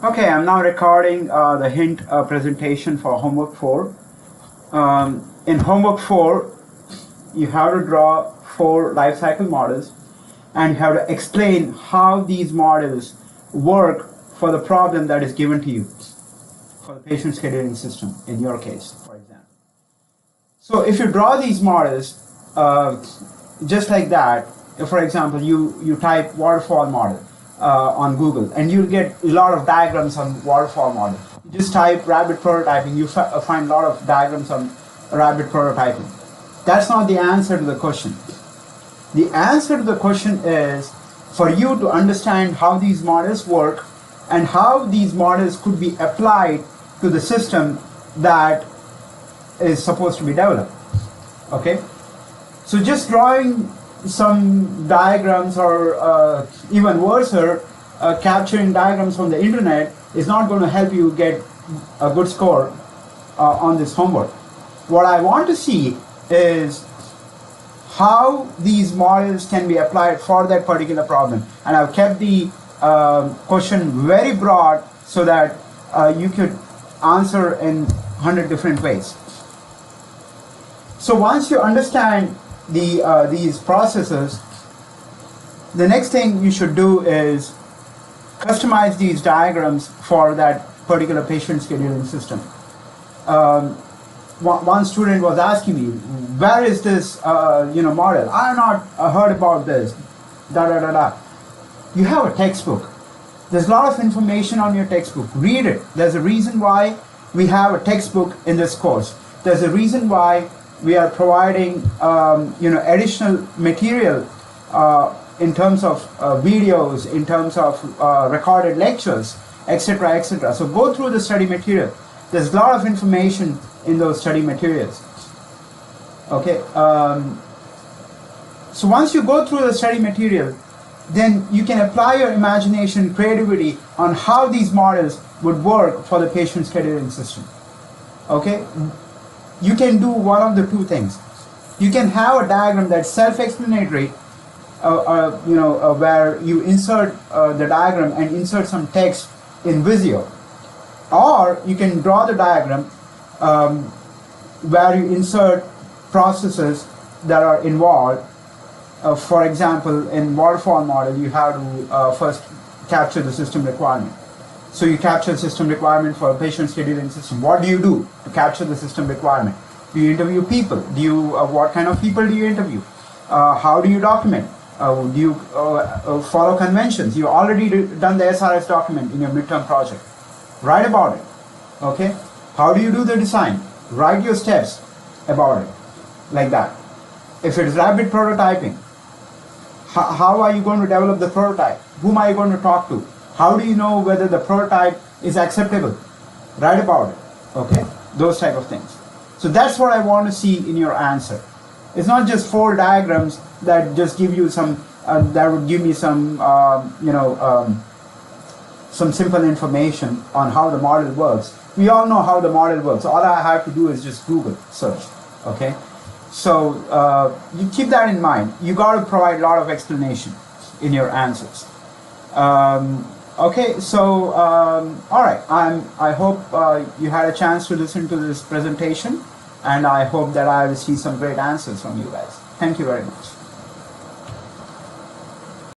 Okay, I'm now recording the hint presentation for homework 4. In homework 4, you have to draw 4 life cycle models and you have to explain how these models work for the problem that is given to you for the patient scheduling system in your case, for example. So if you draw these models just like that, if, for example, you type waterfall model on Google and you'll get a lot of diagrams on waterfall model. You just type rabbit prototyping, you find a lot of diagrams on rabbit prototyping. That's not the answer to the question. The answer to the question is for you to understand how these models work and how these models could be applied to the system that is supposed to be developed. Okay? So just drawing some diagrams or even worse, capturing diagrams from the internet is not going to help you get a good score on this homework. What I want to see is how these models can be applied for that particular problem. And I've kept the question very broad so that you could answer in 100 different ways. So once you understand these processes, the next thing you should do is customize these diagrams for that particular patient scheduling system. One student was asking me, where is this model? I have not heard about this. You have a textbook. There's a lot of information on your textbook. Read it. There's a reason why we have a textbook in this course. There's a reason why we are providing additional material in terms of videos, in terms of recorded lectures, etc., etc. So go through the study material. There's a lot of information in those study materials. Okay. So once you go through the study material, then you can apply your imagination, creativity on how these models would work for the patient scheduling system. Okay. You can do one of the two things. You can have a diagram that's self-explanatory, where you insert the diagram and insert some text in Visio. Or you can draw the diagram where you insert processes that are involved. For example, in waterfall model, you have to first capture the system requirement. So you capture the system requirement for a patient scheduling system. What do you do to capture the system requirement? Do you interview people? Do you what kind of people do you interview? How do you document? Do you follow conventions? You already done the SRS document in your midterm project. Write about it. Okay? How do you do the design? Write your steps about it, like that. If it is rapid prototyping, how are you going to develop the prototype? Whom are you going to talk to? How do you know whether the prototype is acceptable? Write about it. Okay? Those type of things. So that's what I want to see in your answer. It's not just 4 diagrams that just give you some, that would give me some, some simple information on how the model works. We all know how the model works. All I have to do is just Google search. Okay? So you keep that in mind. You got to provide a lot of explanation in your answers. Okay, so all right. I hope you had a chance to listen to this presentation, and I hope that I will see some great answers from you guys. Thank you very much.